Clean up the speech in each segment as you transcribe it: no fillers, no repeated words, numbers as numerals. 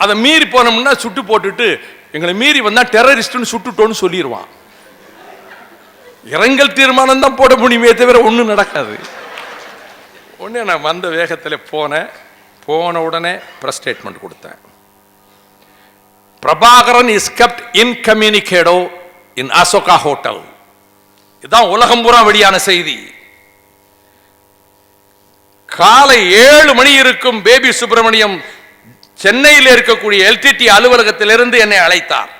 அதை மீறி போனோம்னா சுட்டு போட்டுட்டு எங்களை மீறி வந்தா டெரரிஸ்ட்னு சுட்டுட்டோன்னு சொல்லிடுவான். இரங்கல் தீர்மானம் தான் போட முடியுமே தவிர ஒன்றும் நடக்காது. உடனே நான் வந்த வேகத்தில் போன உடனே பிரஸ் ஸ்டேட்மெண்ட் கொடுத்தேன். Prabhakaran is kept incommunicado in Ashoka hotel. இதுதான் உலகம் பூரா வெளியான செய்தி. காலை 7 மணி இருக்கும் பேபி சுப்பிரமணியம் சென்னையில் இருக்கக்கூடிய எல்டிடி அலுவலகத்திலிருந்து என்னை அழைத்தார்.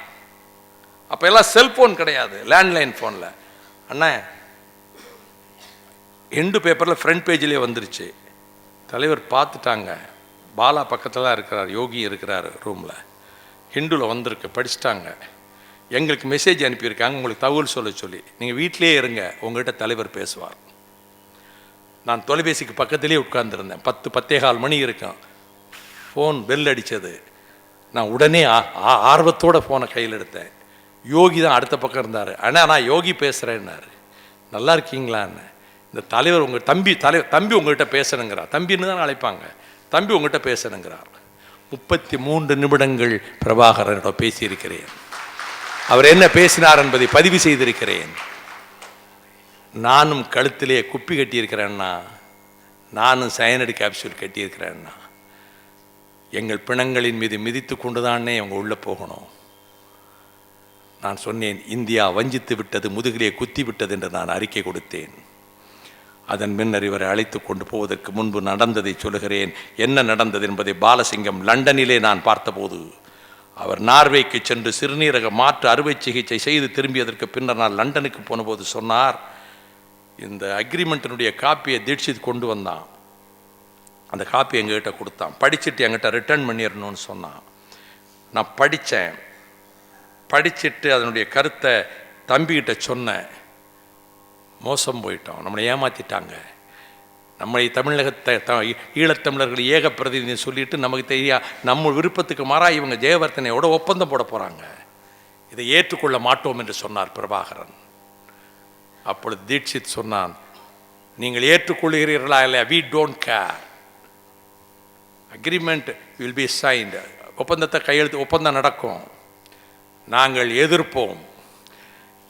அப்ப எல்லாம் செல்போன் கிடையாது, லேண்ட்லைன் போன்ல. அண்ணா எண்டு பேப்பர்ல ஃப்ரண்ட் பேஜிலே வந்துருச்சு. தலைவர் பார்த்துட்டாங்க. பாலா பக்கத்தில் தான் இருக்கிறார், யோகி இருக்கிறார் ரூம்ல. ஹிந்துல வந்திருக்கு, படிச்சுட்டாங்க. எங்களுக்கு மெசேஜ் அனுப்பியிருக்காங்க உங்களுக்கு தகவல் சொல்ல சொல்லி. நீங்கள் வீட்டிலே இருங்க, உங்கள்கிட்ட தலைவர் பேசுவார். நான் தொலைபேசிக்கு பக்கத்திலே உட்கார்ந்துருந்தேன். 10-10:15 மணி இருக்கும். ஃபோன் பெல் அடித்தது. நான் உடனே ஆர்வத்தோட ஃபோனை கையில் எடுத்தேன். யோகி தான் அடுத்த பக்கம் இருந்தார். ஆனால் நான் யோகி பேசுகிறேன்னாரு. நல்லா இருக்கீங்களான்னு. இந்த தலைவர் உங்கள் தம்பி உங்கள்கிட்ட பேசணுங்கிறார். தம்பின்னு தான் அழைப்பாங்க. தம்பி உங்கள்கிட்ட பேசணுங்கிறார். 33 நிமிடங்கள் பிரபாகரனிடம் பேசியிருக்கிறேன். அவர் என்ன பேசினார் என்பதை பதிவு செய்திருக்கிறேன். நானும் கழுத்திலே குப்பி கட்டியிருக்கிறேன்னா, நானும் சயனடி கேப்சூல் கட்டியிருக்கிறேன்னா, எங்கள் பிணங்களின் மீது மிதித்து கொண்டுதானே அவங்க உள்ளே போகணும். நான் சொன்னேன், இந்தியா வஞ்சித்து விட்டது, முதுகிலே குத்தி விட்டது என்று நான் அறிக்கை கொடுத்தேன். அதன் பின்னர் இவரை அழைத்து கொண்டு போவதற்கு முன்பு நடந்ததை சொல்லுகிறேன். என்ன நடந்தது என்பதை பாலசிங்கம் லண்டனிலே நான் பார்த்தபோது, அவர் நார்வேக்கு சென்று சிறுநீரக மாற்று அறுவை சிகிச்சை செய்து திரும்பியதற்கு பின்னர் நான் லண்டனுக்கு போனபோது சொன்னார், இந்த அக்ரிமெண்ட்டினுடைய காப்பியை தீட்சித் கொண்டு வந்தான். அந்த காப்பி எங்ககிட்ட கொடுத்தான். படிச்சுட்டு என்கிட்ட ரிட்டர்ன் பண்ணிடணும்னு சொன்னான். நான் படிச்சுட்டு அதனுடைய கருத்தை தம்பிக்கிட்ட சொன்னேன். மோசம் போயிட்டோம், நம்மளை ஏமாற்றிட்டாங்க. நம்மளை தமிழகத்தை ஈழத்தமிழர்கள் ஏக பிரதிநிதி சொல்லிட்டு நமக்கு தெரியா, நம்ம விருப்பத்துக்கு மாறாக இவங்க ஜெயவர்தனையோட ஒப்பந்தம் போட போகிறாங்க. இதை ஏற்றுக்கொள்ள மாட்டோம் என்று சொன்னார் பிரபாகரன். அப்பொழுது தீட்சித் சொன்னான், நீங்கள் ஏற்றுக்கொள்கிறீர்களா இல்லையா, we don't care, agreement will be signed, ஒப்பந்தத்தை கையெழுத்து, ஒப்பந்தம் நடக்கும், நாங்கள் எதிர்ப்போம்.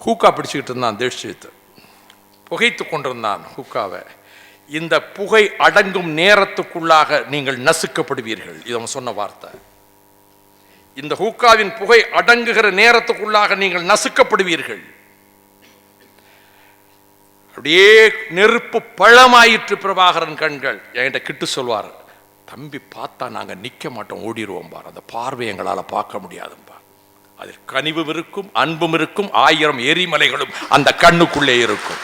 ஹூக்கா பிடிச்சிக்கிட்டு இருந்தான் தீட்சித், புகைத்து கொண்டிருந்தான் ஹூக்காவை. இந்த புகை அடங்கும் நேரத்துக்குள்ளாக நீங்கள் நசுக்கப்படுவீர்கள், இது அவன் சொன்ன வார்த்தை. இந்த ஹூக்காவின் புகை அடங்குகிற நேரத்துக்குள்ளாக நீங்கள் நசுக்கப்படுவீர்கள். அப்படியே நெருப்பு பழமாயிற்று பிரபாகரன் கண்கள். என்கிட்ட கிட்டு சொல்வார், தம்பி பார்த்தா நாங்கள் நிற்க மாட்டோம், ஓடிடுவோம் பார், அந்த பார்வை எங்களால் பார்க்க முடியாதும்பா. அதில் கனிவும் இருக்கும், அன்பும் இருக்கும், 1000 எரிமலைகளும் அந்த கண்ணுக்குள்ளே இருக்கும்.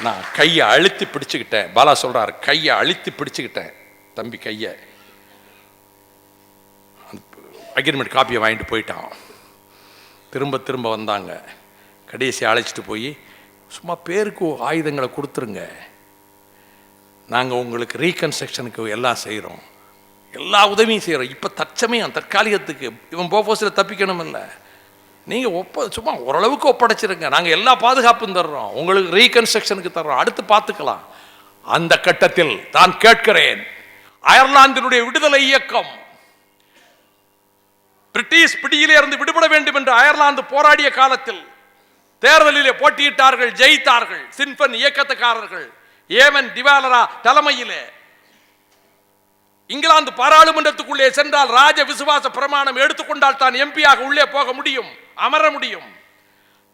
நான் கையை அழுத்தி பிடிச்சுக்கிட்டேன். பாலா சொல்றாரு, கையை அழுத்தி பிடிச்சுக்கிட்டேன் தம்பி கையை. அக்ரிமெண்ட் காப்பியை வாங்கிட்டு போயிட்டான். திரும்ப வந்தாங்க. கடைசி அழைச்சிட்டு போய், சும்மா பேருக்கு ஆயுதங்களை கொடுத்துருங்க, நாங்கள் உங்களுக்கு ரீகன்ஸ்ட்ரக்ஷனுக்கு எல்லாம் செய்கிறோம், எல்லா உதவியும் செய்கிறோம். இப்போ தற்சமயம் தற்காலிகத்துக்கு இவன் போஃபோஸில் தப்பிக்கணும் இல்லை, நீங்கள் சும்மா ஓரளவுக்கு ஒப்படைச்சிருங்க, நாங்கள் எல்லா பாதுகாப்பும் தர்றோம், உங்களுக்கு ரீகன்ஸ்ட்ரக்ஷனுக்கு தர்றோம், அடுத்து பார்த்துக்கலாம். அந்த கட்டத்தில் தான் கேட்கிறேன், அயர்லாந்தினுடைய விடுதலை இயக்கம் பிரிட்டிஷ் பிடியிலே இருந்து விடுபட வேண்டும் என்று அயர்லாந்து போராடிய காலத்தில் தேர்தலிலே போட்டியிட்டார்கள், ஜெயித்தார்கள். சின்ஃபன் இயக்கத்துக்காரர்கள் ஏமன் டிவாலரா தலைமையிலே. இங்கிலாந்து பாராளுமன்றத்துக்குள்ளே சென்றால் ராஜ விசுவாச பிரமாணம் எடுத்துக்கொண்டால் தான் எம்பியாக உள்ளே போக முடியும், அமர முடியும்.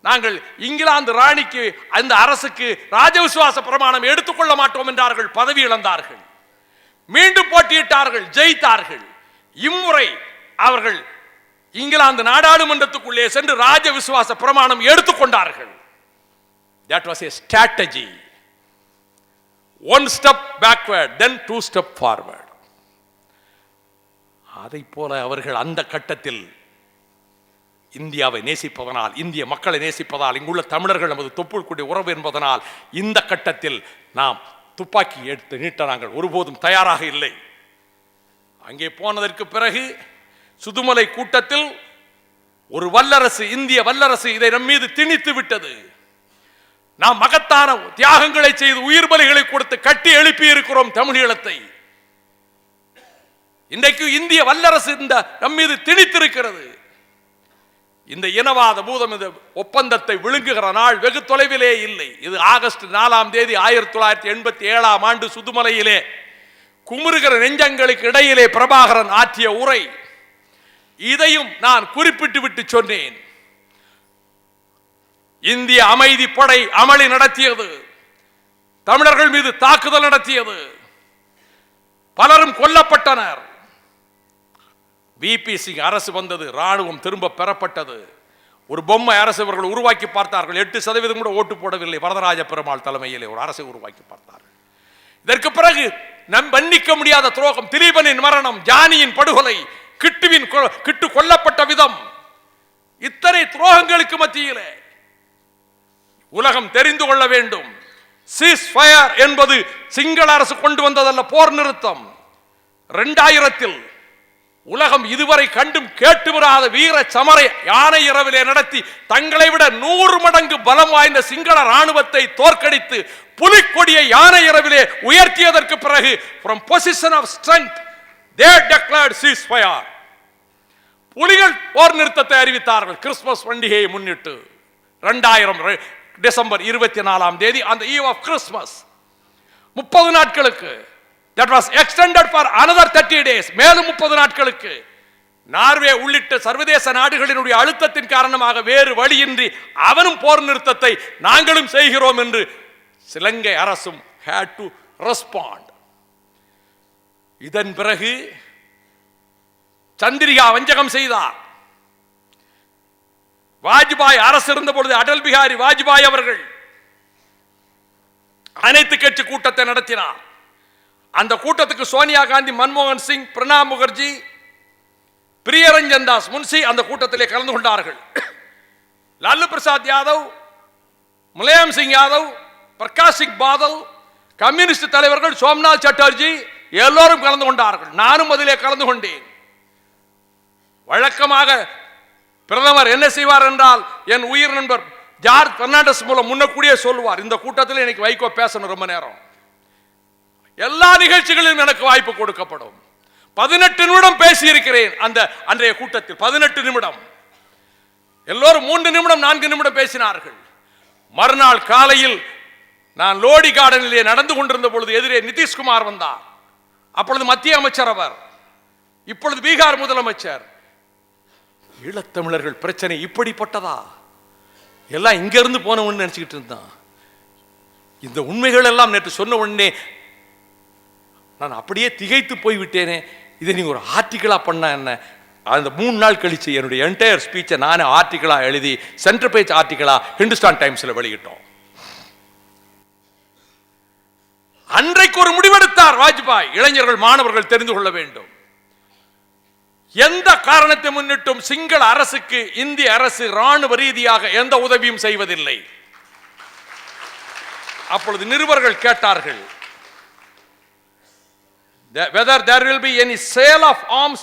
நாங்கள் இங்கிலாந்து ராணிக்கு, அந்த அரசுக்கு ராஜ விசுவாச பிரமாணம் எடுத்துக்கொள்ள மாட்டோம் என்றார்கள், பதவி இழந்தார்கள். மீண்டும் போட்டியிட்டார்கள், ஜெயித்தார்கள். இம்முறை அவர்கள் இங்கிலாந்து நாடாளுமன்றத்துக்குள்ளே சென்று ராஜ விசுவாச பிரமாணம் எடுத்துக்கொண்டார்கள். That was a strategy. One step backward, then 2 step forward. அதை போல அவர்கள் அந்த கட்டத்தில் இந்தியாவை நேசிப்பதனால், இந்திய மக்களை நேசிப்பதால், இங்குள்ள தமிழர்கள் நமது தொப்புள்கூடிய உறவு என்பதனால் இந்த கட்டத்தில் நாம் துப்பாக்கி எடுத்து நீட்ட நாங்கள் ஒருபோதும் தயாராக இல்லை. அங்கே போனதற்கு பிறகு சுதுமலை கூட்டத்தில் ஒரு வல்லரசு, இந்திய வல்லரசு இதை நம் மீது திணித்து விட்டது. நாம் மகத்தான தியாகங்களை செய்து உயிர் பலிகளை கொடுத்து கட்டி எழுப்பி இருக்கிறோம் தமிழீழத்தை. இன்றைக்கு இந்திய வல்லரசு இந்த நம் மீது திணித்திருக்கிறது. இந்த இனவாத பூதம் இந்த ஒப்பந்தத்தை விழுங்குகிற நாள் வெகு தொலைவிலே இல்லை. இது ஆகஸ்ட் 4ஆம் தேதி 1987ஆம் ஆண்டு சுதுமலையிலே குமுறுகிற நெஞ்சங்களுக்கு இடையிலே பிரபாகரன் ஆற்றிய உரை. இதையும் நான் குறிப்பிட்டு விட்டு சொன்னேன். இந்திய அமைதி படை அமளி நடத்தியது, தமிழர்கள் மீது தாக்குதல் நடத்தியது, பலரும் கொல்லப்பட்டனர். விபி சிங் அரசு வந்தது, ராணுவம் திரும்ப பெறப்பட்டது. ஒரு பொம்மை அரசு அவர்கள் உருவாக்கி பார்த்தார்கள். 8% கூட ஓட்டு போடவில்லை. வரதராஜ பெருமாள் தலைமையிலே ஒரு அரசை உருவாக்கி பார்த்தார்கள். இதற்கு பிறகு நம் மன்னிக்க முடியாத துரோகம், திலீபனின் மரணம், ஜானியின் படுகொலை, கிட்டு கொல்லப்பட்ட விதம், இத்தனை துரோகங்களுக்கு மத்தியிலே உலகம் தெரிந்து கொள்ள வேண்டும். சீஸ் ஃபயர் என்பது சிங்கள அரசு கொண்டு வந்ததல்ல, போர் நிறுத்தம். 2000 உலகம் இதுவரை கண்டும் கேட்டு வராத வீர சமரை யானை இரவிலே நடத்தி தங்களை விட 100 மடங்கு பலம் வாய்ந்த சிங்கள ராணுவத்தை தோற்கடித்து புலிக்கொடியை யானை இரவிலே உயர்த்தியதற்கு பிறகு from position of strength they declared ceasefire. புலிகள் போர் நிறுத்தத்தை அறிவித்தார்கள். கிறிஸ்துமஸ் பண்டிகையை முன்னிட்டு 2000 டிசம்பர் 24ஆம் தேதி அந்த ஈவ் ஆஃப் கிறிஸ்துமஸ் 30 நாட்களுக்கு. That was extended for another 30 days. மேலும் 30 நாட்களுக்கு. நார்வே உள்ளிட்ட சர்வதேச நாடுகளினுடைய அழுத்தத்தின் காரணமாக வேறு வழியின்றி அவனும் போர் நிறுத்தத்தை நாங்களும் செய்கிறோம் என்று இலங்கை அரசும் had to respond. இதன் பிறகு சந்திரிகா வஞ்சகம் செய்தார். வாஜ்பாய் அரசு இருந்த பொழுது அடல் பிகாரி வாஜ்பாய் அவர்கள் அனைத்து கட்சி கூட்டத்தை நடத்தினார். அந்த கூட்டத்துக்கு சோனியா காந்தி, மன்மோகன் சிங், பிரணாப் முகர்ஜி, பிரியரஞ்சன் தாஸ் முன்சி அந்த கூட்டத்திலே கலந்து கொண்டார்கள். லாலு பிரசாத் யாதவ், முலாயம் சிங் யாதவ், பிரகாஷ் சிங் பாதல், கம்யூனிஸ்ட் தலைவர்கள், சோம்நாத் சட்டர்ஜி எல்லோரும் கலந்து கொண்டார்கள். நானும் அதிலே கலந்து கொண்டேன். வழக்கமாக பிரதமர் என்ன செய்வார் என்றால், என் உயிர் நண்பர் ஜார்ஜ் பெர்னாண்டஸ் மூலம் முன்னக்கூடியே சொல்லுவார், இந்த கூட்டத்தில் எனக்கு வைகோ பேசணும் ரொம்ப நேரம், எல்லா நிகழ்ச்சிகளிலும் எனக்கு வாய்ப்பு கொடுக்கப்படும். 18 நிமிடம் பேசி இருக்கிறேன் அந்த அன்றைய கூட்டத்தில். 18 நிமிடம். எல்லோரும் 3 நிமிடம் 4 நிமிடம் பேசினார்கள். மறுநாள் காலையில் நான் லோடி கார்டனிலே நடந்து கொண்டிருந்த பொழுது எதிரே நிதிஷ்குமார் வந்தார். அப்பொழுது மத்திய அமைச்சர் அவர், இப்பொழுது பீகார் முதலமைச்சர். ஈழத்தமிழர்கள் பிரச்சனை இப்படிப்பட்டதா? எல்லாம் இங்கிருந்து போனவன்னு நினைச்சுக்கிட்டு இருந்தான். இந்த உண்மைகள் எல்லாம் நேற்று சொன்ன உடனே நான் அப்படியே திகைத்து போய்விட்டேனே. இதை நீங்க ஒரு ஆர்டிகிளா பண்ண என்ன? அந்த 3 நாள் கழிச்சு என்னுடைய என்டையர் ஸ்பீச்சை நானே ஆர்டிகிளா எழுதி சென்டர் பேஜ் ஆர்டிகிளா ஹிந்துஸ்தான் டைம்ஸ்ல வெளியிட்டோம். அன்றைக்கு ஒரு முடிவெடுத்தார் வாஜ்பாய். இளைஞர்கள், மாணவர்கள் தெரிந்து கொள்ள வேண்டும். எந்த காரணத்தை முன்னிட்டும் சிங்கள அரசுக்கு இந்திய அரசு ராணுவ ரீதியாக எந்த உதவியும் செய்வதில்லை. அப்பொழுது நிருபர்கள் கேட்டார்கள், whether there will be any sale of arms.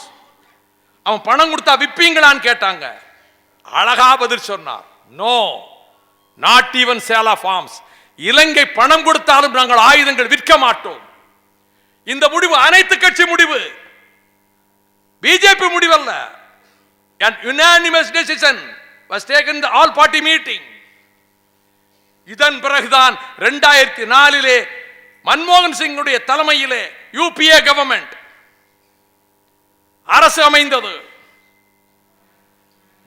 அவன் பணம் கொடுத்தா விப்பீங்களான்னு கேட்டாங்க. அழகா பதில் சொன்னார், no, not even sale of arms. இலங்கை பணம் கொடுத்தாலும் நாங்கள் ஆயுதங்கள் விற்க மாட்டோம். இந்த முடிவு அனைத்து கட்சி முடிவு, BJP முடிவல்ல. An unanimous decision was taken in the all party meeting. இதன் பிறகுதான் 2004 மன்மோகன் சிங்குடைய தலைமையிலே யூபிஏ கவர்மெண்ட் அரசு அமைந்தது.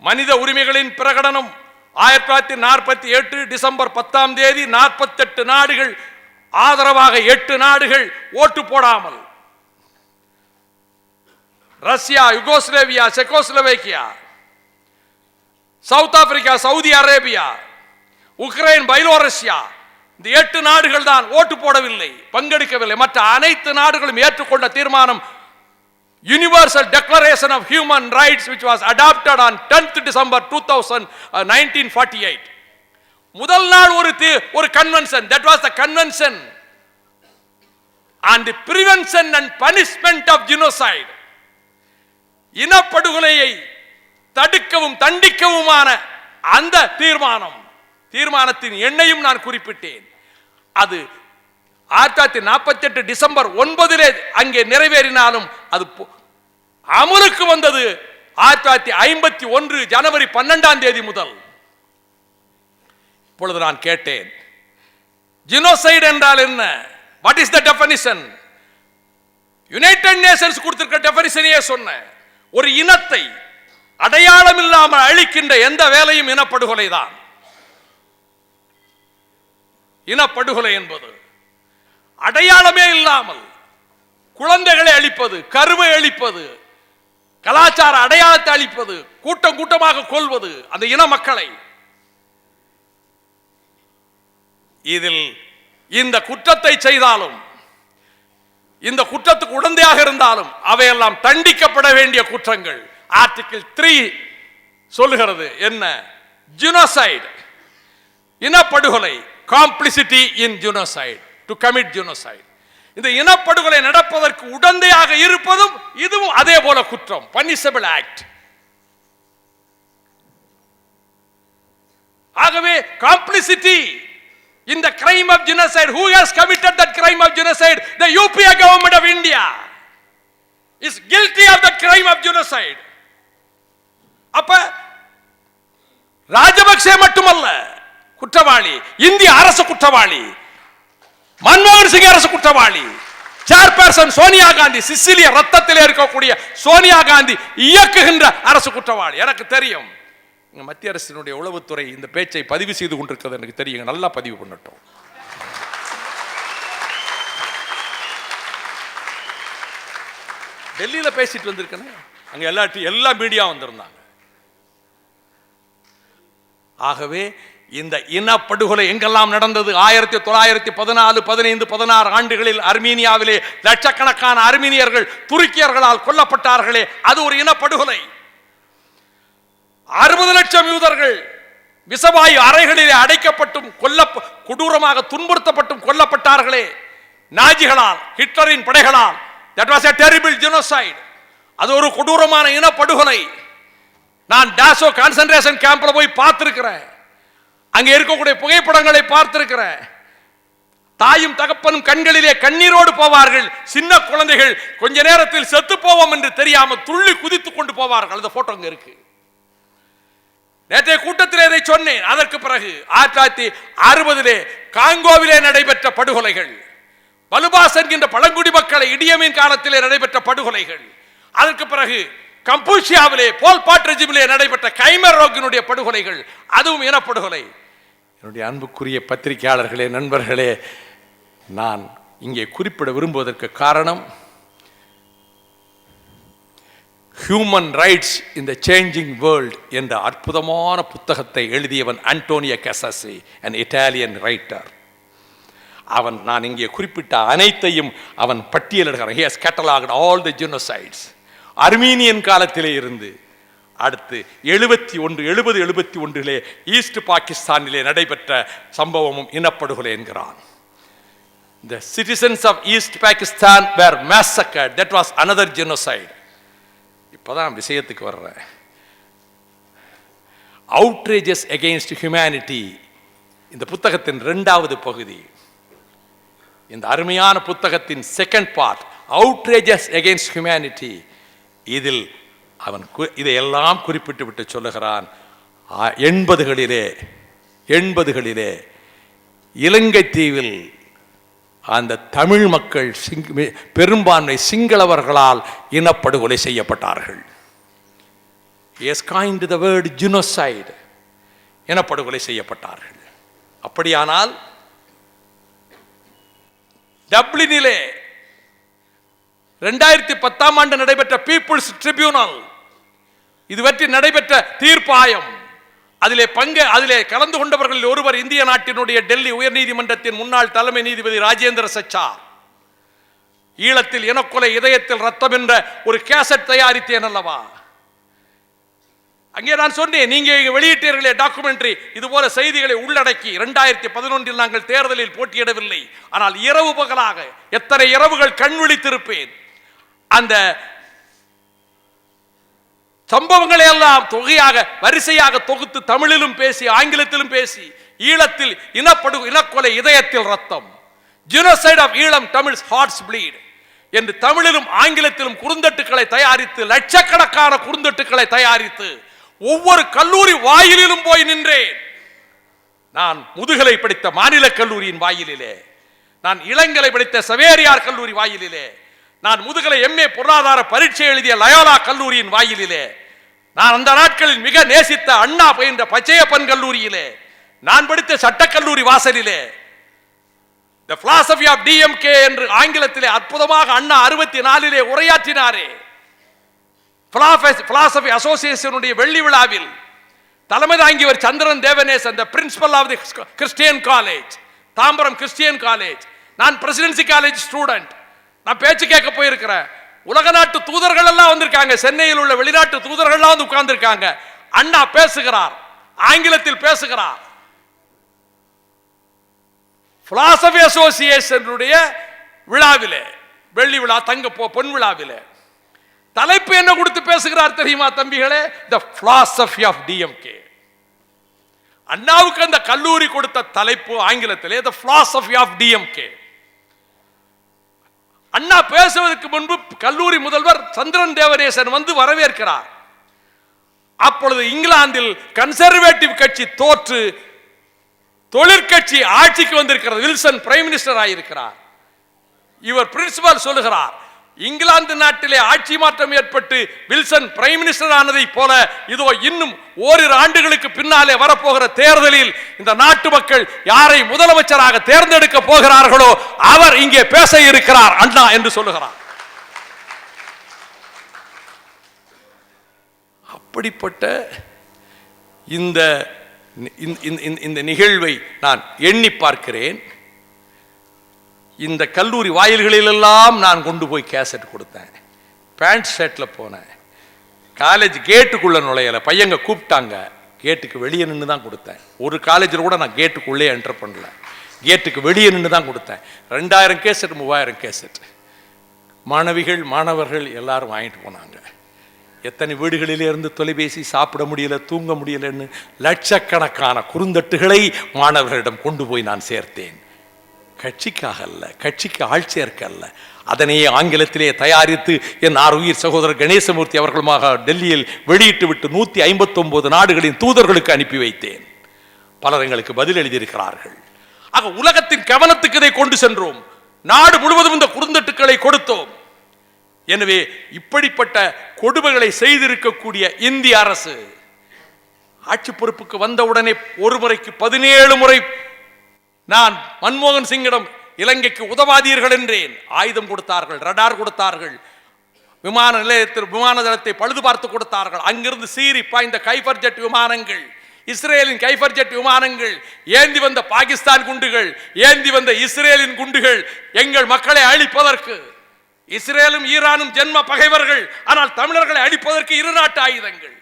மனித உரிமைகளின் பிரகடனம் 1948 டிசம்பர் 10ஆம் தேதி 48 நாடுகள் ஆதரவாக 8 நாடுகள் ஓட்டு போடாமல், Russia, Yugoslavia, Czechoslovakia, South Africa, Saudi Arabia, Ukraine, Byelorussia, இந்த 8 நாடுகள் தான் ஓட்டு போடவில்லை, பங்கெடுக்கவில்லை. மற்ற அனைத்து நாடுகளும் ஏற்றுக்கொண்ட தீர்மானம் Universal Declaration of Human Rights, which was adopted on 10th December 1948. முதல் நாள் ஒரு convention, that was the convention on the prevention and punishment of genocide. இனப்படுகொலையை தடுக்கவும் தண்டிக்கவுமான அந்த தீர்மானத்தின் எண்ணையும் நான் குறிப்பிட்டேன். அது 1948 டிசம்பர் 9 அங்கே நிறைவேறினாலும் அது அமலுக்கு வந்தது 1951 ஜனவரி 12 முதல். இப்பொழுது நான் கேட்டேன், ஜினோசைடு என்றால் என்ன? What is the definition? United Nations கொடுத்திருக்க டெஃபினிஷனையே சொன்ன, ஒரு இனத்தை அடையாளம் இல்லாமல் அழிக்கின்ற எந்த வேலையும் இனப்படுகொலை தான். இனப்படுகொலை என்பது அடையாளமே இல்லாமல் குழந்தைகளை அழிப்பது, கருவை அழிப்பது, கலாச்சார அடையாளத்தை அழிப்பது, கூட்டம் கூட்டமாக கொல்வது அந்த இன மக்களை. இதில் இந்த குற்றத்தை செய்தாலும், இந்த குற்றத்துக்கு உடந்தையாக இருந்தாலும் அவையெல்லாம் தண்டிக்கப்பட வேண்டிய குற்றங்கள். ஆர்டிகிள் 3 சொல்லுகிறது என்ன? ஜினோசைடு, இனப்படுகொலை, complicity in genocide, to commit genocide. இந்த இனப்படுகொலை நடப்பதற்கு உடந்தையாக இருப்பதும் இதுவும் அதே போல குற்றம், பனிஷபிள் ஆக்ட். ஆகவே complicity in the crime of genocide, who has committed that crime of genocide? The UPA government of India is guilty of the crime of genocide. அப்ப ராஜபக்சே மட்டுமல்ல குற்றவாளி, இந்திய அரசு குற்றவாளி, மன்மோகன் சிங் அரசு குற்றவாளி, சேர்பர்சன் சோனியா காந்தி, சிசிலிய ரத்தத்திலே இருக்கக்கூடிய சோனியா காந்தி இயக்குகின்ற அரசு குற்றவாளி. எனக்கு தெரியும் மத்திய அரசினுடைய உளவுத்துறை இந்த பேச்சை பதிவு செய்து கொண்டிருக்கிறது, எனக்கு தெரியும். நல்லா பதிவு பண்ணட்டும். டெல்லியில பேசிட்டு வந்திருக்கேன், அங்க எல்லா மீடியா வந்திருந்தாங்க. ஆகவே இந்த இனப்படுகொலை எங்கெல்லாம் நடந்தது? 1914, 15, 16 ஆண்டுகளில் அர்மீனியாவிலே லட்சக்கணக்கான அர்மீனியர்கள் துருக்கியர்களால் கொல்லப்பட்டார்களே, அது ஒரு இனப்படுகொலை. 60 லட்சம் யூதர்கள் விசவாயு அறைகளிலே அடைக்கப்பட்டும் கொடூரமாக துன்புறுத்தப்பட்டும் கொல்லப்பட்டார்களே நாஜிகளால், ஹிட்லரின் படைகளால். that was a terrible genocide. அது ஒரு கொடூரமான இனப்படுகொலை. நான் டாசோ கான்சென்ட்ரேஷன் கேம்ப்ல போய் பார்த்திருக்கிறேன். அங்கே இருக்கக்கூடிய புகைப்படங்களை பார்த்திருக்கிறேன். தாயும் தகப்பனும் கண்களிலே கண்ணீரோடு போவார்கள். சின்ன குழந்தைகள் கொஞ்ச நேரத்தில் செத்து போவோம் என்று தெரியாமல் துள்ளி குதித்துக் கொண்டு போவார்கள். அந்த போட்டோ அங்க இருக்கு. நேற்றைய கூட்டத்தில் இதை சொன்னேன். அதற்கு பிறகு 1960 காங்கோவிலே நடைபெற்ற படுகொலைகள், பலுபாஸ் என்கின்ற பழங்குடி மக்களை இடியமீன் காலத்திலே நடைபெற்ற படுகொலைகள், அதற்கு பிறகு கம்பூஷியாவிலே போல்பாட் ரெஜிமிலே நடைபெற்ற கைமர் ரோகினுடைய படுகொலைகள், அதுவும் இனப்படுகொலை. என்னுடைய அன்புக்குரிய பத்திரிகையாளர்களே, நண்பர்களே, நான் இங்கே குறிப்பிட விரும்புவதற்கு காரணம், human rights in the changing world என்ற அற்புதமான புத்தகத்தை எழுதியவன் Antonio Cassese, an Italian writer. அவன் நான் இங்கே குறிப்பிட்ட அனைத்தையும் அவன் பட்டியலிடுகிறான். he has catalogued all the genocides. Armenian காலத்திலே இருந்து அடுத்து 71 ஈஸ்ட் பாகிஸ்தானிலே நடைபெற்ற சம்பவமும் இனப்படுகொலை என்கிறான். The citizens of East Pakistan were massacred. That was another genocide. இப்பதான் விஷயத்துக்கு வர்றேன். outrages against humanity இந்த புத்தகத்தின் 2வது பகுதி. இந்த அருமையான புத்தகத்தின் second part, outrages against humanity. இதில் அவன் இதையெல்லாம் குறிப்பிட்டு விட்டு சொல்லுகிறான், 80களிலே இலங்கை தீவில் அந்த தமிழ் மக்கள் பெரும்பான்மை சிங்களவர்களால் இனப்படுகொலை செய்யப்பட்டார்கள். He has coined the word genocide. இனப்படுகொலை செய்யப்பட்டார்கள். அப்படியானால் டப்ளினிலே 2010 ஆண்டு நடைபெற்ற பீப்புள்ஸ் ட்ரிபியூனல், இதுவற்றி நடைபெற்ற தீர்ப்பாயம், அதிலே கலந்து கொண்டவர்கள் ஒருவர் இந்திய நாட்டினுடைய டெல்லி உயர்நீதிமன்றத்தின் முன்னாள் தலைமை நீதிபதி ராஜேந்திர சச்சார். ஈழத்தில் இனக்கொலை, இதயத்தில் ரத்தம் என்ற ஒரு கேசட் தயாரித்தேன் அல்லவா? அங்கே நான் சொன்னேன், நீங்க வெளியிட்டீர்களே டாக்குமெண்ட்ரி, இது போல செய்திகளை உள்ளடக்கி 2011 நாங்கள் தேர்தலில் போட்டியிடவில்லை, ஆனால் இரவு பகலாக எத்தனை இரவுகள் கண் விழித்திருப்பேன். அந்த சம்பவங்களை எல்லாம் தொகையாக வரிசையாக தொகுத்து தமிழிலும் பேசி ஆங்கிலத்திலும் பேசி, ஈழத்தில் இனக்கொலை, இதயத்தில் ரத்தம், genocide of Eelam, Tamils hearts bleed என்று தமிழிலும் ஆங்கிலத்திலும் குறுந்தட்டுக்களை தயாரித்து, லட்சக்கணக்கான குறுந்தட்டுக்களை தயாரித்து ஒவ்வொரு கல்லூரி வாயிலிலும் போய் நின்றேன். நான் முதுகலை படித்த மாநில கல்லூரியின் வாயிலிலே, நான் இளங்கலை படித்த சவேரியார் கல்லூரி வாயிலிலே, நான் முதுகலை MA பொருளாதார பரீட்சை எழுதிய லயோலா கல்லூரியின் வாயிலிலே, நான் அந்த நாட்களில் மிக நேசித்த அண்ணா பயின்ற பச்சையப்பன் கல்லூரியிலே, நான் படித்த சட்டக்கல்லூரி வாசலிலே, The philosophy of DMK என்று ஆங்கிலத்திலே அற்புதமாக அண்ணா 64 உரையாற்றினாரே, philosophy அசோசியேஷனுடைய வெள்ளி விழாவில் தலைமை தாங்கியவர் Chandran Devanesan, the principal of the Christian College, Tambaram Christian College. நான் பிரசிடென்சி காலேஜ் ஸ்டூடெண்ட். நான் பேச்சு கேட்க போயிருக்கிறேன். உலக நாட்டு தூதர்கள் எல்லாம் வந்திருக்காங்க, சென்னையில் உள்ள வெளிநாட்டு தூதர்கள் எல்லாம் வந்து உட்கார்ந்திருக்காங்க. அண்ணா பேசுகிறார், ஆங்கிலத்தில் பேசுகிறார். பிலாசபி அசோசியேஷனுடைய விழாவிலே, வெள்ளி விழா, தங்க பொன் விழாவிலே தலைப்பு என்ன கொடுத்து பேசுகிறார் தெரியுமா தம்பிகளே? The philosophy of DMK. அண்ணாவுக்கு அந்த கல்லூரி கொடுத்த தலைப்பு ஆங்கிலத்திலே The philosophy of DMK. அண்ணா பேசுவதற்கு முன்பு கல்லூரி முதல்வர் சந்திரன் தேவநேசன் வந்து வரவேற்கிறார். அப்பொழுது இங்கிலாந்தில் கன்சர்வேட்டிவ் கட்சி தோற்று தொழிற்கட்சி ஆட்சிக்கு வந்திருக்கிறது. வில்சன் பிரைம் மினிஸ்டர் ஆயிருக்கிறார். இவர் பிரின்சிபல் சொல்லுகிறார், இங்கிலாந்து நாட்டிலே ஆட்சி மாற்றம் ஏற்பட்டு வில்சன் பிரைம் மினிஸ்டர் ஆனதை போல இதோ இன்னும் ஓரிரு ஆண்டுகளுக்கு பின்னாலே வரப்போகிற தேர்தலில் இந்த நாட்டு மக்கள் யாரை முதலமைச்சராக தேர்ந்தெடுக்க போகிறார்களோ அவர் இங்கே பேச இருக்கிறார் அண்ணா என்று சொல்லுகிறார். அப்படிப்பட்ட இந்த நிகழ்வை நான் எண்ணி பார்க்கிறேன். இந்த கல்லூரி வாயில்களிலெல்லாம் நான் கொண்டு போய் கேசட் கொடுத்தேன். பேண்ட் ஷர்ட்டில் போனேன். காலேஜ் கேட்டுக்குள்ளே நுழையலை, பையங்க கூப்பிட்டாங்க. கேட்டுக்கு வெளியே நின்று தான் கொடுத்தேன். ஒரு காலேஜில் கூட நான் கேட்டுக்குள்ளே என்டர் பண்ணல, கேட்டுக்கு வெளியே நின்று தான் கொடுத்தேன். 2000 கேசட் 3000 கேசட் மாணவிகள் மாணவர்கள் எல்லாரும் வாங்கிட்டு போனாங்க. எத்தனை வீடுகளிலே இருந்து தொலைபேசி, சாப்பிட முடியல, தூங்க முடியலன்னு லட்சக்கணக்கான குறுந்தட்டுகளை மாணவர்களிடம் கொண்டு போய் நான் சேர்த்தேன். கட்சிக்காக அல்ல, கட்சிக்கு ஆள் சேர்க்க அல்ல. அதனையே ஆங்கிலத்திலே தயாரித்து என் ஆறுயிர் சகோதரர் கணேசமூர்த்தி அவர்களுமாக டெல்லியில் வெளியிட்டு விட்டு 159 நாடுகளின் தூதர்களுக்கு அனுப்பி வைத்தேன். பலர் எங்களுக்கு பதில் எழுதியிருக்கிறார்கள். ஆக உலகத்தின் கவனத்துக்கு இதை கொண்டு சென்றோம். நாடு முழுவதும் இந்த குறுந்தட்டுக்களை கொடுத்தோம். எனவே இப்படிப்பட்ட கொடுமைகளை செய்திருக்கக்கூடிய இந்திய அரசு ஆட்சி பொறுப்புக்கு வந்தவுடனே ஒரு முறைக்கு 17 முறை நான் மன்மோகன் சிங்கிடம் இலங்கைக்கு உதவாதீர்கள் என்றேன். ஆயுதம் கொடுத்தார்கள், ரடார் கொடுத்தார்கள், விமான நிலையத்தில் விமான தளத்தை பழுது பார்த்து கொடுத்தார்கள். அங்கிருந்து சீறி பாய்ந்த கைபர் ஜெட் விமானங்கள், இஸ்ரேலின் கைபர் ஜெட் விமானங்கள், ஏந்தி வந்த பாகிஸ்தான் குண்டுகள், ஏந்தி வந்த இஸ்ரேலின் குண்டுகள் எங்கள் மக்களை அழிப்பதற்கு. இஸ்ரேலும் ஈரானும் ஜென்ம பகைவர்கள், ஆனால் தமிழர்களை அழிப்பதற்கு இரு நாட்டு ஆயுதங்கள்.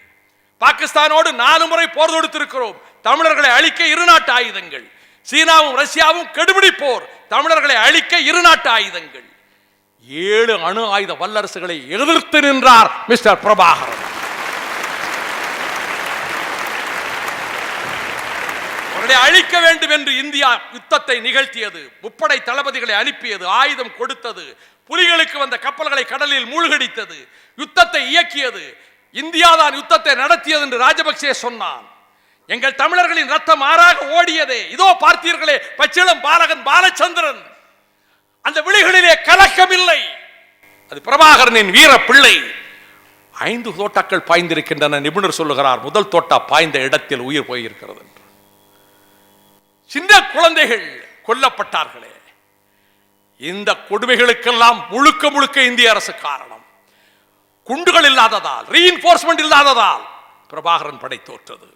பாகிஸ்தானோடு 4 முறை போர் தொடுத்திருக்கிறோம், தமிழர்களை அழிக்க இரு நாட்டு ஆயுதங்கள். சீனாவும் ரஷ்யாவும் கெடுபிடி போர், தமிழர்களை அழிக்க இரு நாட்டு ஆயுதங்கள். 7 அணு ஆயுத வல்லரசுகளை எதிர்த்து நின்றார் மிஸ்டர் பிரபாகரன். அவர்களை அழிக்க வேண்டும் என்று இந்தியா யுத்தத்தை நிகழ்த்தியது, முப்படை தளபதிகளை அனுப்பியது, ஆயுதம் கொடுத்தது, புலிகளுக்கு வந்த கப்பல்களை கடலில் மூழ்கடித்தது, யுத்தத்தை இயக்கியது. இந்தியா தான் யுத்தத்தை நடத்தியது என்று ராஜபக்சே சொன்னான். எங்கள் தமிழர்களின் ரத்தம் ஆறாக ஓடியதே. இதோ பார்த்தீர்களே, பச்சிளம் பாலகன் பாலச்சந்திரன், அந்த விழிகளிலே கலக்கம் இல்லை. அது பிரபாகரனின் வீர பிள்ளை. 5 தோட்டாக்கள் பாய்ந்திருக்கின்றன. நிபுணர் சொல்லுகிறார், முதல் தோட்டா பாய்ந்த இடத்தில் உயிர் போயிருக்கிறது என்று. சின்ன குழந்தைகள் கொல்லப்பட்டார்களே. இந்த கொடுமைகளுக்கெல்லாம் முழுக்க முழுக்க இந்திய அரசு காரணம். குண்டுகள் இல்லாததால், ரீஇன்ஃபோர்ஸ்மெண்ட் இல்லாததால் பிரபாகரன் படை தோற்றது.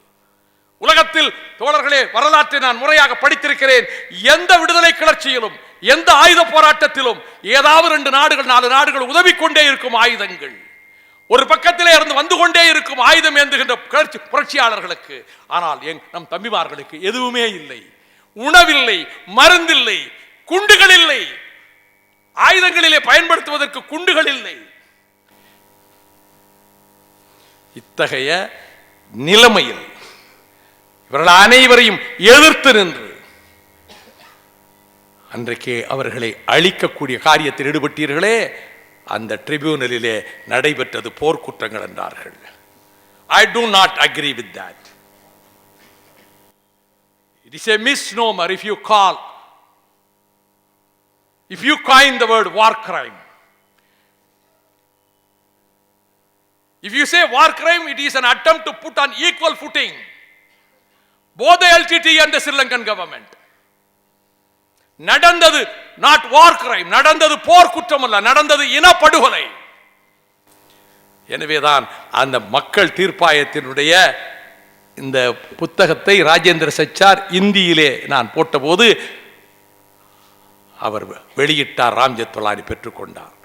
உலகத்தில் தோழர்களே, வரலாற்றை நான் முறையாக படித்திருக்கிறேன். எந்த விடுதலை கிளர்ச்சியிலும், எந்த ஆயுத போராட்டத்திலும் ஏதாவது 2 நாடுகள் 4 நாடுகள் உதவி கொண்டே இருக்கும் ஆயுதங்கள். ஒரு பக்கத்திலே இருந்து வந்து கொண்டே இருக்கும் ஆயுதம் ஏந்துகின்ற புரட்சியாளர்களுக்கு. ஆனால் நம் தம்பிமார்களுக்கு எதுவுமே இல்லை. உணவில்லை, மருந்தில்லை, குண்டுகள் இல்லை, ஆயுதங்களிலே பயன்படுத்துவதற்கு குண்டுகள் இல்லை. இத்தகைய நிலைமையில் இவர்கள் அனைவரையும் எதிர்த்து நின்று அன்றைக்கே அவர்களை அழிக்கக்கூடிய காரியத்தில் ஈடுபட்டீர்களே, அந்த ட்ரிபியூனலிலே நடைபெற்றது போர்க்குற்றங்கள் என்றார்கள். I do not agree with that. It is a misnomer if you coin the word war crime. If you say war crime, it is an attempt to put on equal footing both the LTT and the Sri Lankan government. நடந்தது not war crime, நடந்தது போர் குற்றம் அல்ல, நடந்தது இனப்படுகொலை. எனவேதான் அந்த மக்கள் தீர்ப்பாயத்தினுடைய இந்த புத்தகத்தை ராஜேந்திர சச்சார் இந்தியிலே நான் போட்டபோது அவர் வெளியிட்டார். ராம் ஜெத்மலானி பெற்றுக்கொண்டார்.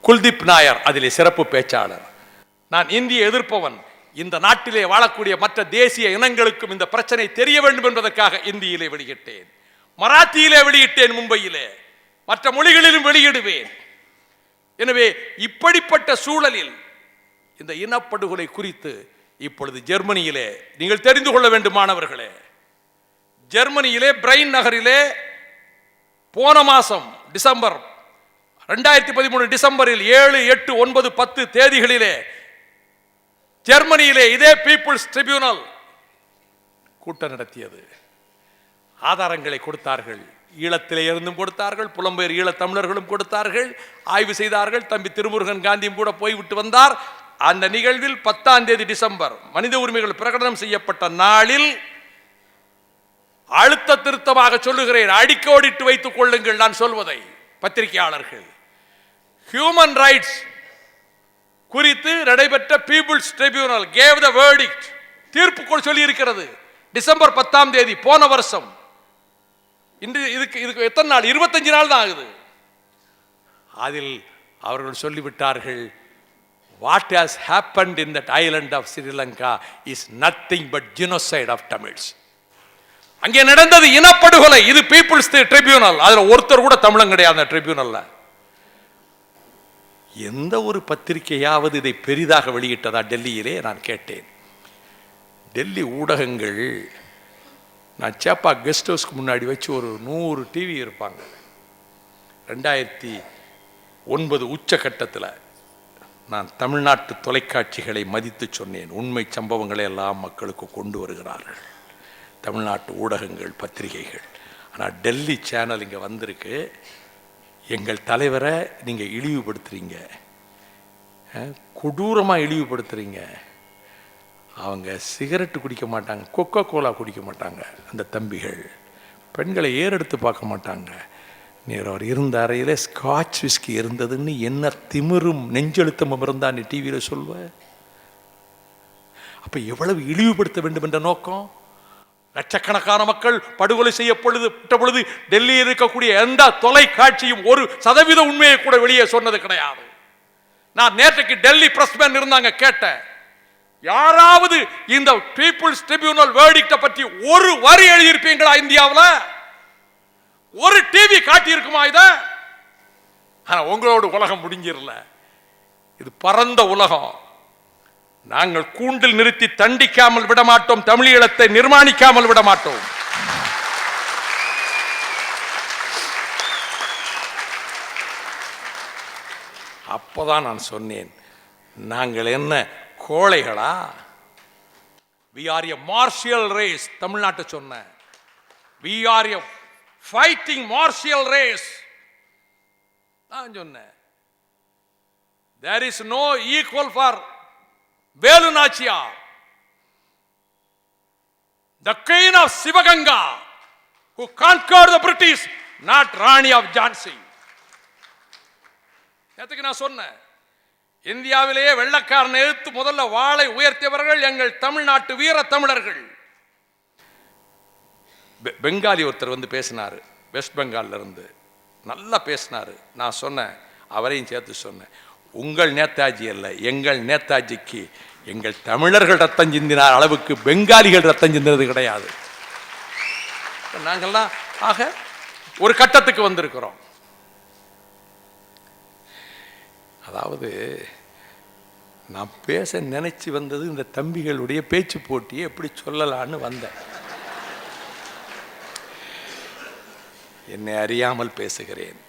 குல்தீப் நாயர் அதிலே சிறப்பு பேச்சாளர். நான் இந்தியை எதிர்ப்பவன், இந்த நாட்டிலே வாழக்கூடிய மற்ற தேசிய இனங்களுக்கும் இந்த பிரச்சனை தெரிய வேண்டும் என்பதற்காக இந்தியிலே வெளியிட்டேன், மராத்தியிலே வெளியிட்டேன், மும்பையிலே, மற்ற மொழிகளிலும் வெளியிடுவேன். எனவே இப்படிப்பட்ட சூழலில் இந்த இனப்படுகொலை குறித்து இப்பொழுது ஜெர்மனியிலே நீங்கள் தெரிந்து கொள்ள வேண்டும் மாணவர்களே. ஜெர்மனியிலே பிரைன் நகரிலே போன மாசம் டிசம்பர் 2013 டிசம்பரில் 7, 8, 9, 10 தேதிகளிலே ஜெர்மனியிலே இதே பீப்புள்ஸ் ட்ரிபியூனல் கூட்டம் நடத்தியது. ஆதாரங்களை கொடுத்தார்கள். ஈழத்திலே இருந்தும் கொடுத்தார்கள், புலம்பெயர் ஈழத் தமிழர்களும் கொடுத்தார்கள், ஆய்வு செய்தார்கள். தம்பி திருமுருகன் காந்தியும் கூட போய்விட்டு வந்தார். அந்த நிகழ்வில் 10ஆம் தேதி டிசம்பர் மனித உரிமைகள் பிரகடனம் செய்யப்பட்ட நாளில் அழுத்த திருத்தமாக சொல்லுகிறேன், அடிக்கோடிட்டு வைத்துக் கொள்ளுங்கள் நான் சொல்வதை பத்திரிகையாளர்கள். ஹியூமன் ரைட்ஸ் குறித்து நடைபெற்ற people's tribunal gave the verdict, தீர்ப்பு சொல்லி இருக்கிறது. டிசம்பர் 10ஆம் தேதி போன வருஷம். இன்று இதுக்கு எத்தனை நாள்? 25 நாள் தான் ஆகுது. அதில் அவர்கள் சொல்லிவிட்டார்கள், what has happened in that island of Sri Lanka is nothing but genocide of Tamils. அங்கே நடந்தது இனப்படுகொலை. இது பீப்புள்ஸ் ட்ரிபியூனல். அதுல ஒருத்தர் கூட தமிழன் கிடையாது அந்த ட்ரிபியூனல்ல. எந்த ஒரு பத்திரிகையாவது இதை பெரிதாக வெளியிட்டதா டெல்லியிலே? நான் கேட்டேன். டெல்லி ஊடகங்கள், நான் சேப்பா கெஸ்ட் ஹவுஸ்க்கு முன்னாடி வச்சு ஒரு 100 டிவி இருப்பாங்க. 2009 உச்சகட்டத்தில் நான் தமிழ்நாட்டு தொலைக்காட்சிகளை மதித்து சொன்னேன், உண்மை சம்பவங்களை எல்லாம் மக்களுக்கு கொண்டு வருகிறார்கள் தமிழ்நாட்டு ஊடகங்கள், பத்திரிகைகள். ஆனால் டெல்லி சேனல் இங்கே வந்திருக்கு, எங்கள் தலைவரை நீங்கள் இழிவுபடுத்துறீங்க, கொடூரமாக இழிவுபடுத்துறீங்க. அவங்க சிகரெட்டு குடிக்க மாட்டாங்க, கொக்கோ கோலா குடிக்க மாட்டாங்க அந்த தம்பிகள், பெண்களை ஏறெடுத்து பார்க்க மாட்டாங்க. நீர் அவர் இருந்த அறையில் ஸ்காட்ச் விஸ்கி இருந்ததுன்னு என்ன திமிரும் நெஞ்செழுத்தமும் இருந்தா நீ டிவியில் சொல்வ? அப்ப எவ்வளவு இழிவுபடுத்த வேண்டும் என்ற நோக்கம்? லட்சக்கணக்கான மக்கள் படுகொலை செய்யப்பட்ட பொழுது டெல்லியில் இருக்கக்கூடிய எந்த தொலைக்காட்சியும் 1% உண்மையை கூட வெளியே சொன்னது கிடையாது. நான் நேற்றைக்கு டெல்லி பிரஸ்மேன் இருந்தாங்க, கேட்டேன், யாராவது இந்த பீப்புள்ஸ் ட்ரிபியூனல் வேர்டிக்ட பற்றி ஒரு வரி எழுதியிருப்பீங்களா? இந்தியாவில் ஒரு டிவி காட்டி இருக்குமா இத? ஆனா உங்களோட உலகம் முடிஞ்சிடல. இது பரந்த உலகம். நாங்கள் கூண்டில் நிறுத்தி தண்டிக்காமல் விட மாட்டோம், தமிழீழத்தை நிர்மாணிக்காமல் விட மாட்டோம். அப்பதான் நான் சொன்னேன், நாங்கள் என்ன கோழைகளா? we are a martial race. தமிழ்நாட்டை சொன்ன we are a fighting martial race. நான் சொன்னேன், there is no equal for Velu Nachiyar, the queen of Sivaganga, who conquered the British, not Rani of Jhansi. நேத்துக்கு நான் சொன்னேன், இந்தியாவிலேயே வெள்ளக்காரனை எதிர்த்து முதல்ல வாளை உயர்த்தியவர்கள் எங்கள் தமிழ்நாட்டு வீர தமிழர்கள். பெங்காலி ஒருத்தர் வந்து பேசினார், வெஸ்ட் பெங்கால்ல இருந்து நல்லா பேசினார். நான் சொன்னேன், அவரையும் சேர்த்து சொன்னேன், உங்கள் நேதாஜி அல்ல, எங்கள் நேதாஜிக்கு எங்கள் தமிழர்கள் ரத்தம் சிந்தினார் அளவுக்கு பெங்காலிகள் ரத்தம் சிந்தினது கிடையாது. நாங்கள்லாம் ஆக ஒரு கட்டத்துக்கு வந்திருக்கிறோம். அதாவது நான் பேச நினைச்சு வந்தது இந்த தம்பிகளுடைய பேச்சு போட்டியை எப்படி சொல்லலான்னு வந்தேன். என்னை அறியாமல் பேசுகிறேன்.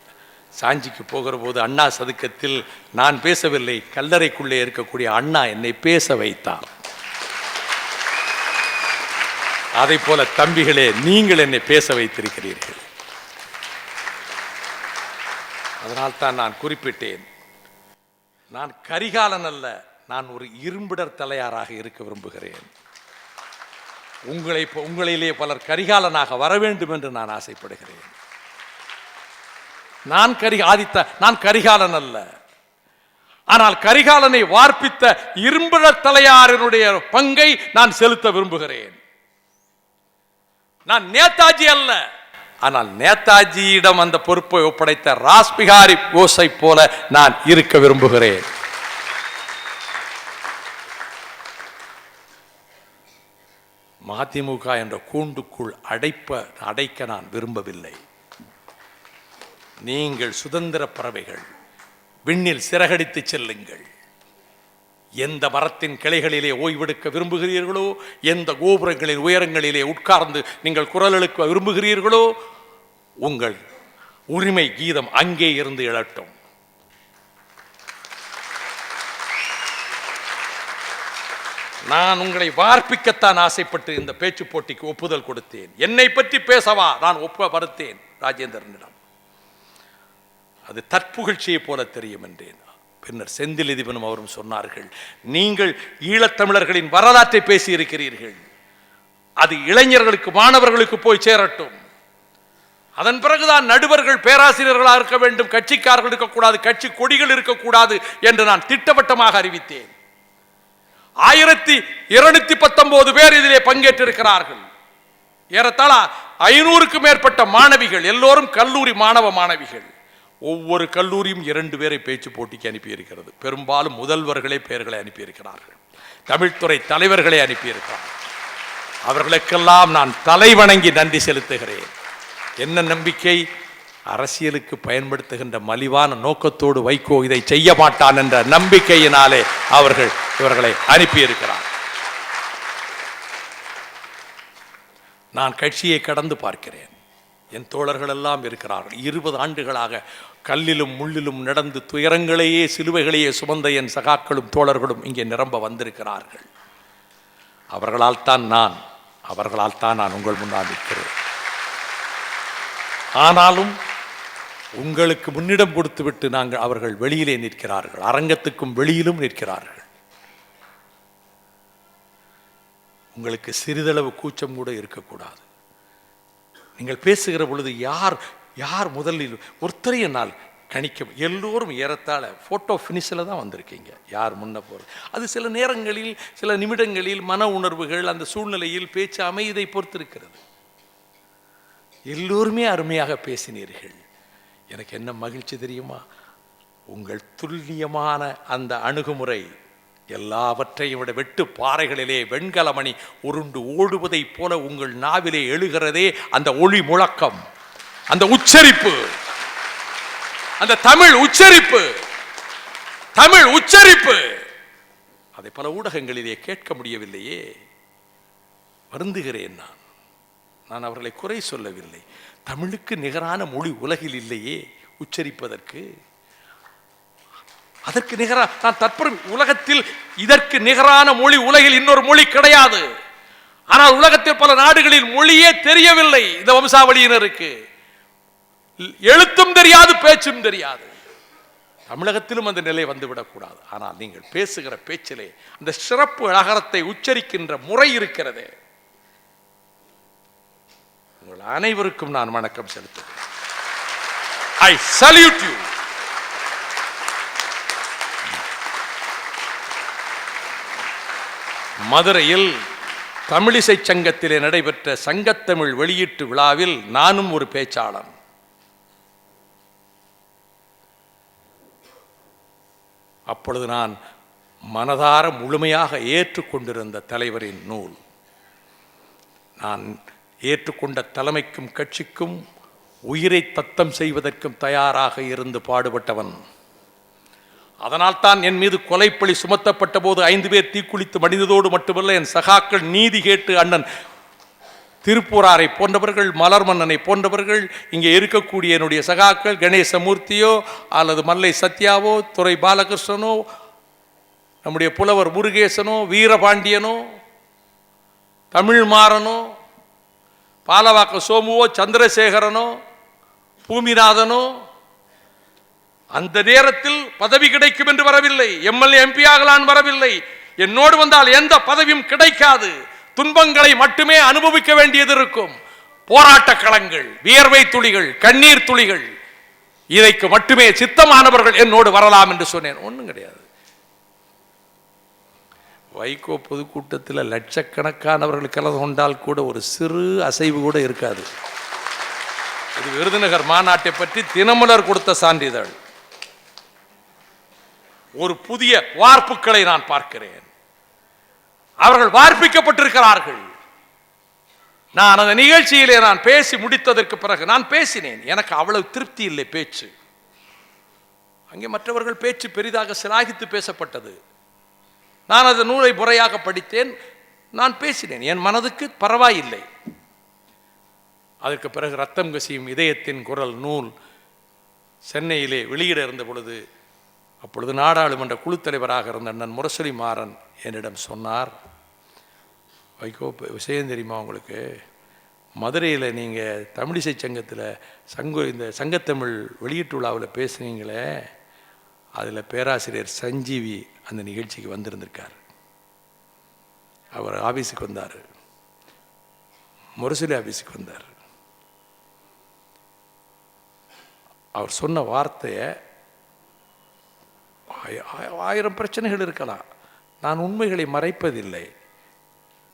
சாஞ்சிக்கு போகிற போது அண்ணா சதுக்கத்தில் நான் பேசவில்லை, கல்லறைக்குள்ளே இருக்கக்கூடிய அண்ணா என்னை பேச வைத்தார். அதை போல தம்பிகளே, நீங்கள் என்னை பேச வைத்திருக்கிறீர்கள். அதனால்தான் நான் குறிப்பிட்டேன், நான் கரிகாலன் அல்ல, நான் ஒரு இரும்பிடர் தலையாராக இருக்க விரும்புகிறேன். உங்களிலே பலர் கரிகாலனாக வர வேண்டும் என்று நான் ஆசைப்படுகிறேன். நான் கரிகாலன் அல்ல, ஆனால் கரிகாலனை வார்ப்பித்த இரும்பிடர் தலையாரினுடைய பங்கை நான் செலுத்த விரும்புகிறேன். நான் நேதாஜி அல்ல, ஆனால் நேதாஜியிடம் அந்த பொறுப்பை ஒப்படைத்த ராஸ்பிகாரி கோஸை போல நான் இருக்க விரும்புகிறேன். மதிமுக என்ற கூண்டுக்குள் அடைக்க நான் விரும்பவில்லை. நீங்கள் சுதந்திர பறவைகள், விண்ணில் சிறகடித்து செல்லுங்கள். எந்த மரத்தின் கிளைகளிலே ஓய்வெடுக்க விரும்புகிறீர்களோ, எந்த கோபுரங்களின் உயரங்களிலே உட்கார்ந்து நீங்கள் குரல் எழுக்க விரும்புகிறீர்களோ, உங்கள் உரிமை கீதம் அங்கே இருந்து எழட்டும். நான் உங்களை வார்ப்பிக்கத்தான் ஆசைப்பட்டு இந்த பேச்சு போட்டிக்கு ஒப்புதல் கொடுத்தேன். என்னை பற்றி பேசவா நான் மறுத்தேன் ராஜேந்திரனிடம். அது தற்புகழ்ச்சியை போல தெரியும் என்றேன். பின்னர் செந்தில் எதிபனும் அவரும் சொன்னார்கள், நீங்கள் ஈழத்தமிழர்களின் வரலாற்றை பேசி இருக்கிறீர்கள், அது இளைஞர்களுக்கு மாணவர்களுக்கு போய் சேரட்டும். அதன் பிறகுதான் நடுவர்கள் பேராசிரியர்களாக இருக்க வேண்டும், கட்சிக்காரர்கள் இருக்கக்கூடாது, கட்சி கொடிகள் இருக்கக்கூடாது என்று நான் திட்டவட்டமாக அறிவித்தேன். 1219 பேர் இதிலே பங்கேற்றிருக்கிறார்கள். ஏறத்தாழ 500க்கும் மேற்பட்ட மாணவிகள், எல்லோரும் கல்லூரி மாணவிகள். ஒவ்வொரு கல்லூரியும் 2 பேரை பேச்சு போட்டிக்கு அனுப்பியிருக்கிறது. பெரும்பாலும் முதல்வர்களே பெயர்களை அனுப்பியிருக்கிறார்கள், தமிழ்துறை தலைவர்களை அனுப்பியிருக்கிறார்கள். அவர்களுக்கெல்லாம் நான் தலை வணங்கி நன்றி செலுத்துகிறேன். என்ன நம்பிக்கை? அரசியலுக்கு பயன்படுத்துகின்ற மலிவான நோக்கத்தோடு வைகோ இதை செய்ய மாட்டான் என்ற நம்பிக்கையினாலே இவர்களை அனுப்பியிருக்கிறார். நான் கட்சியை கடந்து பார்க்கிறேன். என் தோழர்கள் எல்லாம் இருக்கிறார்கள். 20 ஆண்டுகளாக கல்லிலும் முள்ளிலும் நடந்து துயரங்களையே சிலுவைகளையே சுமந்த என் சகாக்களும் தோழர்களும் இங்கே நிரம்ப வந்திருக்கிறார்கள். அவர்களால் தான் நான் உங்கள் முன்னால் நிற்கிறேன். ஆனாலும் உங்களுக்கு முன்னிடம் கொடுத்துவிட்டு அவர்கள் வெளியிலே நிற்கிறார்கள், அரங்கத்துக்கும் வெளியிலும் நிற்கிறார்கள். உங்களுக்கு சிறிதளவு கூச்சம் கூட இருக்கக்கூடாது. நீங்கள் பேசுகிற பொழுது யார் முதலில் ஒருத்தரை என்னால் கணிக்க, எல்லோரும் ஏறத்தாழ போட்டோ ஃபினிஷில் தான் வந்திருக்கீங்க. யார் முன்ன போகிறது அது சில நேரங்களில் சில நிமிடங்களில் மன உணர்வுகள், அந்த சூழ்நிலையில் பேச்சு அமைதியை பொறுத்திருக்கிறது. எல்லோருமே அருமையாக பேசினீர்கள். எனக்கு என்ன மகிழ்ச்சி தெரியுமா? உங்கள் துல்லியமான அந்த அணுகுமுறை எல்லாவற்றையும் விட வெட்டு பாறைகளிலே வெண்கலமணி உருண்டு ஓடுவதை போல உங்கள் நாவிலே எழுகிறதே அந்த ஒளி முழக்கம், அந்த உச்சரிப்பு, அந்த தமிழ் உச்சரிப்பு அதை பல ஊடகங்களிலே கேட்க முடியவில்லையே. வருந்துகிறேன். நான் அவர்களை குறை சொல்லவில்லை. தமிழுக்கு நிகரான மொழி உலகில் இல்லையே உச்சரிப்பதற்கு. அதற்கு நிகரான நான் தற்போது உலகத்தில் இதற்கு நிகரான மொழி உலகில் இன்னொரு மொழி கிடையாது. ஆனால் உலகத்தில் பல நாடுகளில் மொழியே தெரியவில்லை. இந்த வம்சாவளியினருக்கு எழுத்தும் தெரியாது, பேச்சும் தெரியாது. தமிழகத்திலும் அந்த நிலை வந்துவிடக்கூடாது. ஆனால் நீங்கள் பேசுகிற பேச்சிலே அந்த சிறப்பு அகரத்தை உச்சரிக்கின்ற முறை இருக்கிறது. உங்கள் அனைவருக்கும் நான் வணக்கம் செலுத்துகிறேன். I salute you. மதுரையில் தமிழிசை சங்கத்திலே நடைபெற்ற சங்கத்தமிழ் வெளியீட்டு விழாவில் நானும் ஒரு பேச்சாளன். அப்பொழுது நான் மனதார முழுமையாக ஏற்றுக்கொண்டிருந்த தலைவரின் நூல், நான் ஏற்றுக்கொண்ட தலைமைக்கும் கட்சிக்கும் உயிரை தத்தம் செய்வதற்கும் தயாராக இருந்து பாடுபட்டவன். அதனால்தான் என் மீது கொலைப்பழி சுமத்தப்பட்ட போது 5 பேர் தீக்குளித்து மடிந்ததோடு மட்டுமல்ல, என் சகாக்கள் நீதி கேட்டு அண்ணன் திருப்பூராரை போன்றவர்கள், மலர் மன்னனை போன்றவர்கள், இங்கே இருக்கக்கூடிய என்னுடைய சகாக்கள் கணேசமூர்த்தியோ அல்லது மல்லை சத்யாவோ, துரை பாலகிருஷ்ணனோ, நம்முடைய புலவர் முருகேசனோ, வீரபாண்டியனோ, தமிழ்மாறனோ, பாலவாக்க சோமுவோ, சந்திரசேகரனோ, பூமிநாதனோ அந்த நேரத்தில் பதவி கிடைக்கும் என்று வரவில்லை. எம்எல்ஏ எம்பி ஆகலான் வரவில்லை. என்னோடு வந்தால் எந்த பதவியும் கிடைக்காது, துன்பங்களை மட்டுமே அனுபவிக்க வேண்டியது இருக்கும். போராட்ட களங்கள், வியர்வை துளிகள், கண்ணீர் துளிகள், இதைக்கு மட்டுமே சித்தமானவர்கள் என்னோடு வரலாம் என்று சொன்னேன். ஒன்றும் கிடையாது. வைகோ பொதுக்கூட்டத்தில் லட்சக்கணக்கானவர்கள் கலந்து கொண்டால் கூட ஒரு சிறு அசைவு கூட இருக்காது. இது விருதுநகர் மாநாட்டை பற்றி தினமலர் கொடுத்த சான்றிதழ். ஒரு புதிய வார்ப்புகளை நான் பார்க்கிறேன். அவர்கள் வார்ப்பிக்கப்பட்டிருக்கிறார்கள். நான் அந்த நிகழ்ச்சியிலே நான் பேசி முடித்ததற்கு பிறகு நான் பேசினேன். எனக்கு அவ்வளவு திருப்தி இல்லை பேச்சு. அங்கே மற்றவர்கள் பேச்சு பெரிதாக சிலாகித்து பேசப்பட்டது. நான் அந்த நூலை முறையாக படித்தேன், நான் பேசினேன். என் மனதுக்கு பரவாயில்லை. அதற்கு பிறகு ரத்தம் கசியும் இதயத்தின் குரல் நூல் சென்னையிலே வெளியிட இருந்த பொழுது, அப்பொழுது நாடாளுமன்ற குழு தலைவராக இருந்த அண்ணன் முரசொலி மாறன் என்னிடம் சொன்னார், வைகோ விஷயம் தெரியுமா உங்களுக்கு, மதுரையில் நீங்கள் தமிழிசை சங்கத்தில் இந்த சங்கத்தமிழ் வெளியீட்டு விழாவில் பேசுனீங்களே, அதில் பேராசிரியர் சஞ்சீவி அந்த நிகழ்ச்சிக்கு வந்திருந்திருக்கார். அவர் ஆஃபீஸுக்கு வந்தார், முரசொலி ஆஃபீஸுக்கு வந்தார். அவர் சொன்ன வார்த்தையை, ஆயிரம் பிரச்சனைகள் இருக்கலாம், நான் உண்மைகளை மறைப்பதில்லை,